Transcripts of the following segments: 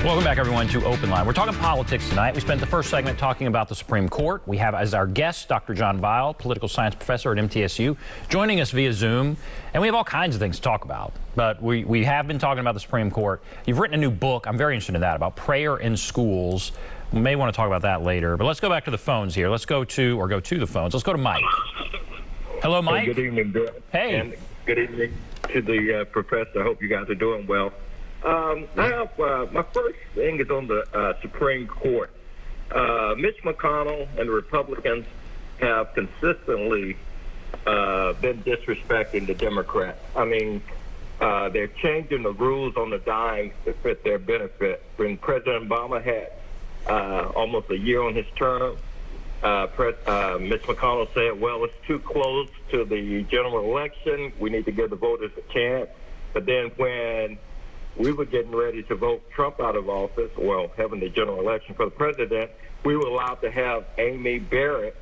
Welcome back, everyone, to Open Line. We're talking politics tonight. We spent the first segment talking about the Supreme Court. We have as our guest Dr. John Vile, political science professor at MTSU, joining us via Zoom. And we have all kinds of things to talk about. But we have been talking about the Supreme Court. You've written a new book. I'm very interested in that, about prayer in schools. We may want to talk about that later. But let's go back to the phones here. Let's go to the phones. Let's go to Mike. Hello, Mike. Hey, good evening, Bill. Hey. And good evening to the professor. I hope you guys are doing well. I have, my first thing is on the Supreme Court. Mitch McConnell and the Republicans have consistently been disrespecting the Democrats. I mean, they're changing the rules on the dime to fit their benefit. When President Obama had almost a year on his term, Mitch McConnell said, well, it's too close to the general election. We need to give the voters a chance. But then when we were getting ready to vote Trump out of office, well, having the general election for the president, we were allowed to have Amy Barrett.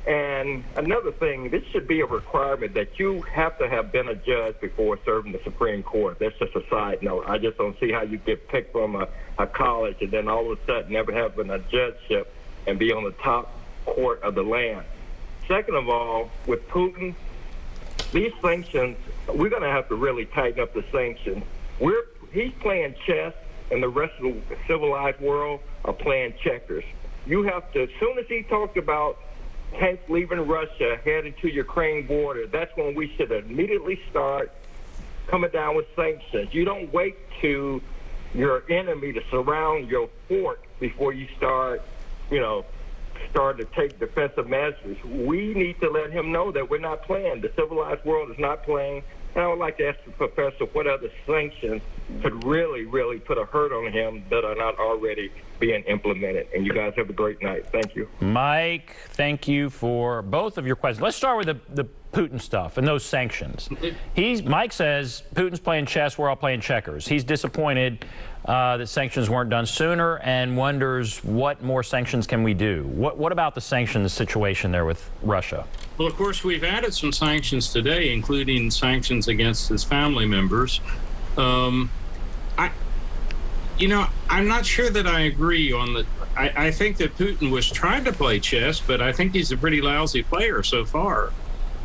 And another thing, this should be a requirement that you have to have been a judge before serving the Supreme Court. That's just a side note. I just don't see how you get picked from a college and then all of a sudden never having a judgeship and be on the top court of the land. Second of all, with Putin, these sanctions, we're going to have to really tighten up the sanctions. He's playing chess, and the rest of the civilized world are playing checkers. You have to, as soon as he talked about tanks leaving Russia, headed to Ukraine border, that's when we should immediately start coming down with sanctions. You don't wait to your enemy to surround your fort before you start to take defensive measures. We need to let him know that we're not playing. The civilized world is not playing. And I would like to ask the professor what other sanctions could really, really put a hurt on him that are not already being implemented. And you guys have a great night. Thank you. Mike, thank you for both of your questions. Let's start with the Putin stuff and those sanctions. Mike says Putin's playing chess, we're all playing checkers. He's disappointed that sanctions weren't done sooner and wonders what more sanctions can we do. What about the sanctions situation there with Russia? Well, of course, we've added some sanctions today, including sanctions against his family members. I'm not sure that I agree on the. I think that Putin was trying to play chess, but I think he's a pretty lousy player so far.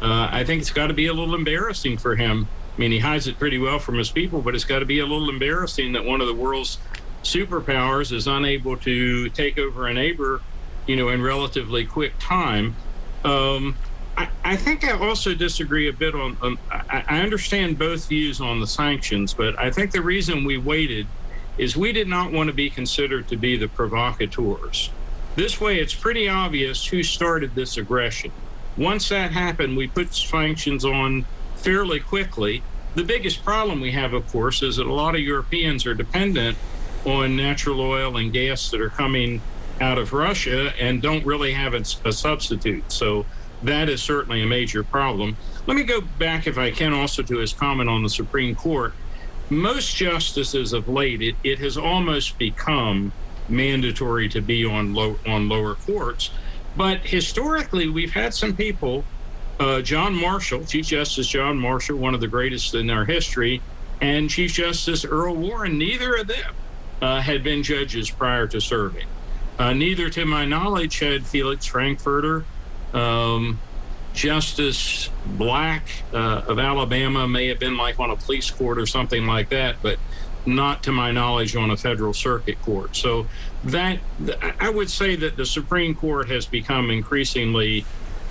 I think it's got to be a little embarrassing for him. I mean, he hides it pretty well from his people, but it's got to be a little embarrassing that one of the world's superpowers is unable to take over a neighbor, in relatively quick time. I think I also disagree a bit on I understand both views on the sanctions, but I think the reason we waited is we did not want to be considered to be the provocateurs. This way, it's pretty obvious who started this aggression. Once that happened, we put sanctions on fairly quickly. The biggest problem we have, of course, is that a lot of Europeans are dependent on natural oil and gas that are coming out of Russia and don't really have a substitute. So that is certainly a major problem. Let me go back, if I can, also to his comment on the Supreme Court. Most justices of late, it has almost become mandatory to be on lower courts. But historically, we've had some people, John Marshall, Chief Justice John Marshall, one of the greatest in our history, and Chief Justice Earl Warren, neither of them had been judges prior to serving. Neither, to my knowledge, had Felix Frankfurter. Justice Black of Alabama may have been like on a police court or something like that, but not to my knowledge on a federal circuit court. So that I would say that the Supreme Court has become increasingly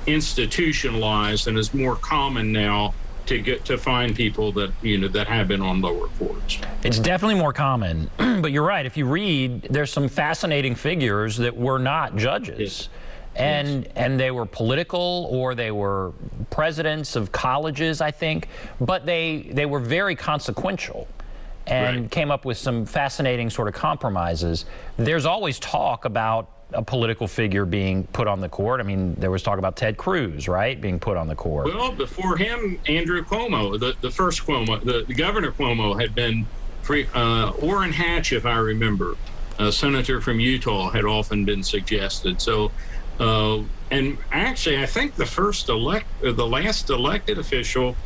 institutionalized and is more common now to find people that that have been on lower courts. It's definitely more common, but you're right. If you read, there's some fascinating figures that were not judges. Yes. And they were political, or they were presidents of colleges, I think, but they were very consequential and came up with some fascinating sort of compromises. There's always talk about a political figure being put on the court. I mean, there was talk about Ted Cruz, right, being put on the court. Well, before him, Andrew Cuomo, the first Cuomo, the Governor Cuomo had been free. Orrin Hatch, if I remember, a senator from Utah, had often been suggested. So. And actually, I think the last elected official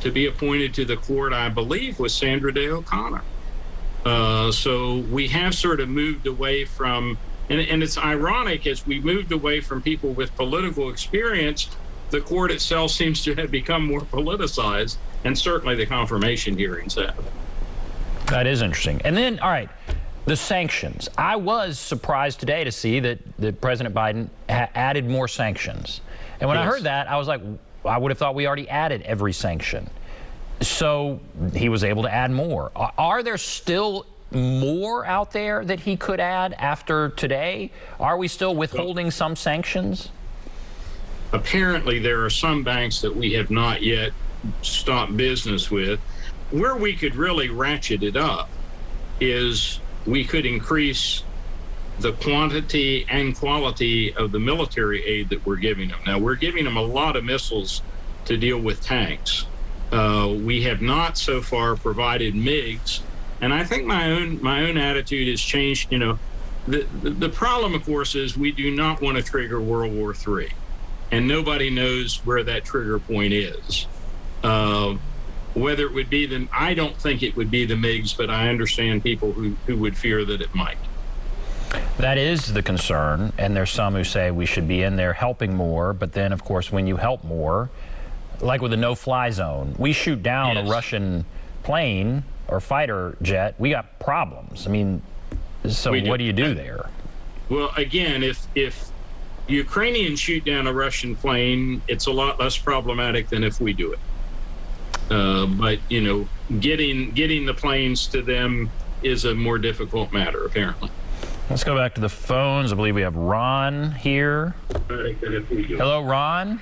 to be appointed to the court, I believe, was Sandra Day O'Connor. So we have sort of moved away from, and it's ironic, as we moved away from people with political experience, the court itself seems to have become more politicized, and certainly the confirmation hearings have. That is interesting. And then, all right, the sanctions. I was surprised today to see that President Biden added more sanctions. And when I heard that, I was like, I would have thought we already added every sanction. So he was able to add more. Are there still more out there that he could add after today? Are we still withholding some sanctions? Apparently, there are some banks that we have not yet stopped business with. Where we could really ratchet it up is we could increase the quantity and quality of the military aid that we're giving them. Now, we're giving them a lot of missiles to deal with tanks. We have not so far provided MiGs, and I think my own attitude has changed. You know, the problem, of course, is we do not want to trigger World War III, and nobody knows where that trigger point is. Whether it would be I don't think it would be the MiGs, but I understand people who would fear that it might. That is the concern, and there's some who say we should be in there helping more, but then, of course, when you help more, like with the no-fly zone, we shoot down a Russian plane or fighter jet, we got problems. I mean, so what do you do there? Well, again, if Ukrainians shoot down a Russian plane, it's a lot less problematic than if we do it. But, you know, getting the planes to them is a more difficult matter, apparently. Let's go back to the phones. I believe we have Ron here. Hello, Ron.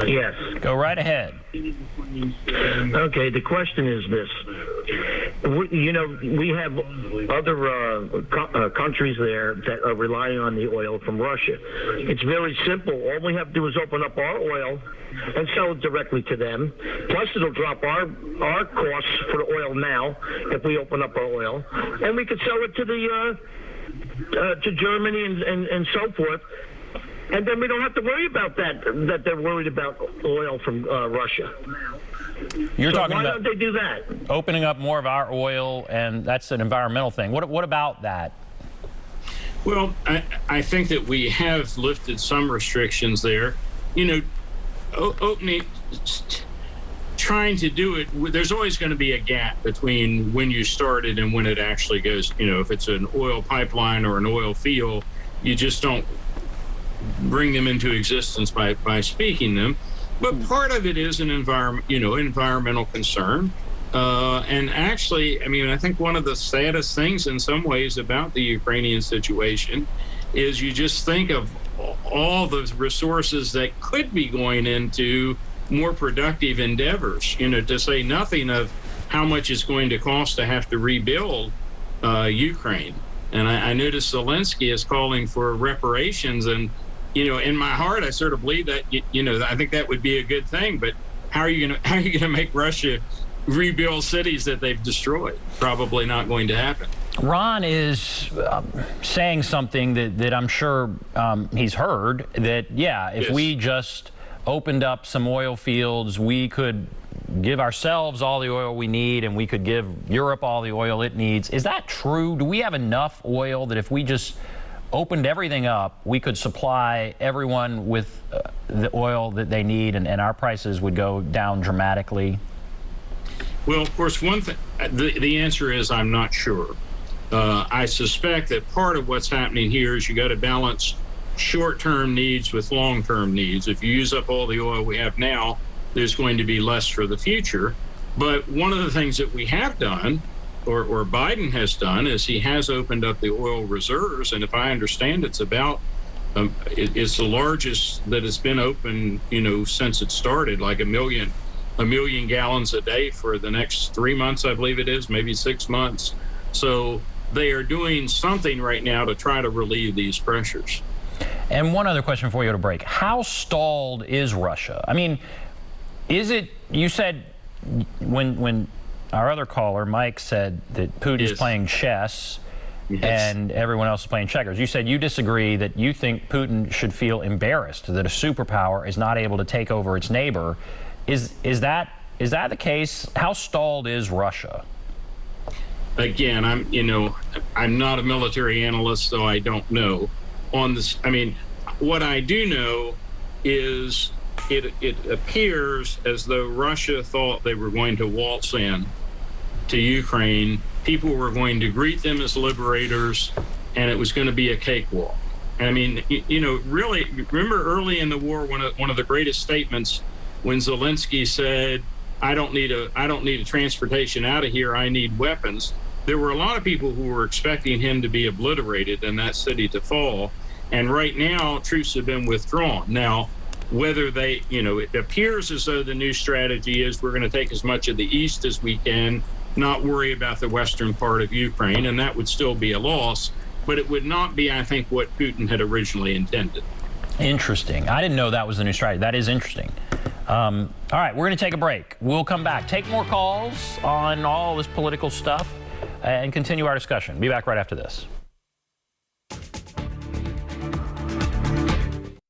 Yes. Go right ahead. Okay, the question is this. We have other countries there that are relying on the oil from Russia. It's very simple. All we have to do is open up our oil and sell it directly to them. Plus, it'll drop our costs for the oil now if we open up our oil. And we could sell it to to Germany and so forth. And then we don't have to worry about that they're worried about oil from Russia. You're talking why about don't they do that? Opening up more of our oil, and that's an environmental thing. What about that? Well, I think that we have lifted some restrictions there. You know, opening, trying to do it, there's always going to be a gap between when you start it and when it actually goes. You know, if it's an oil pipeline or an oil field, you just don't bring them into existence by speaking them. But part of it is an environmental concern. And actually, I mean, I think one of the saddest things in some ways about the Ukrainian situation is you just think of all the resources that could be going into more productive endeavors, you know, to say nothing of how much it's going to cost to have to rebuild Ukraine. And I noticed Zelensky is calling for reparations, and you know, in my heart, I sort of believe that, you know, I think that would be a good thing. But how are you going to make Russia rebuild cities that they've destroyed? Probably not going to happen. Ron is saying something that I'm sure he's heard, that, if we just opened up some oil fields, we could give ourselves all the oil we need, and we could give Europe all the oil it needs. Is that true? Do we have enough oil that if we just opened everything up, we could supply everyone with the oil that they need, and our prices would go down dramatically? Well, of course, one thing, the answer is I'm not sure. I suspect that part of what's happening here is you got to balance short-term needs with long-term needs. If you use up all the oil we have now, there's going to be less for the future. But one of the things that we have done, or Biden has done, is he has opened up the oil reserves, and if I understand, it's about it's the largest that has been open, you know, since it started, like a million gallons a day for the next 3 months, I believe it is, maybe 6 months. So they are doing something right now to try to relieve these pressures. And one other question before you go to break: how stalled is Russia? I mean, is it? You said when our other caller, Mike, said that Putin is playing chess and everyone else is playing checkers. You said you disagree, that you think Putin should feel embarrassed that a superpower is not able to take over its neighbor. Is that the case? How stalled is Russia? again, I'm not a military analyst, so I don't know on this. I mean, what I do know is it appears as though Russia thought they were going to waltz in to Ukraine. People were going to greet them as liberators, and it was going to be a cakewalk. And I mean, really, remember early in the war, one of the greatest statements when Zelensky said, I don't need a transportation out of here, I need weapons. There were a lot of people who were expecting him to be obliterated and that city to fall. And right now, troops have been withdrawn. Now, whether it appears as though the new strategy is we're going to take as much of the east as we can, not worry about the western part of Ukraine, and that would still be a loss, but it would not be, I think, what Putin had originally intended. Interesting. I didn't know that was the new strategy. That is interesting. All right, we're going to take a break. We'll come back, take more calls on all this political stuff, and continue our discussion. Be back right after this.